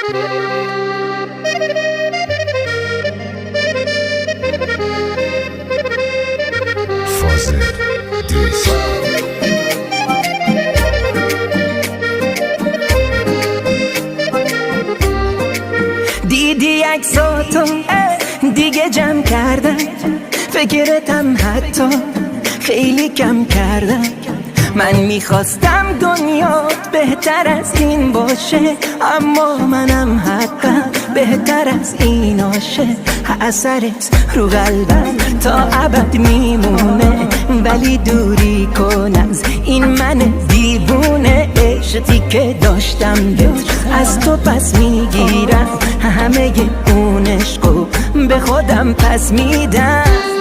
فاضل دریس دیدی عکساتو دیگه جمع کردم، فکرتم حتی خیلی کم کردم. من میخواستم دنیا بهتر از این باشه، اما منم حقم بهتر از این آشه. اثرت رو قلبم تا ابد میمونه، ولی دوری کن از این من دیوونه. عشقی که داشتم بهت از تو پس میگیرم، همه اون عشقو به خودم پس میدم.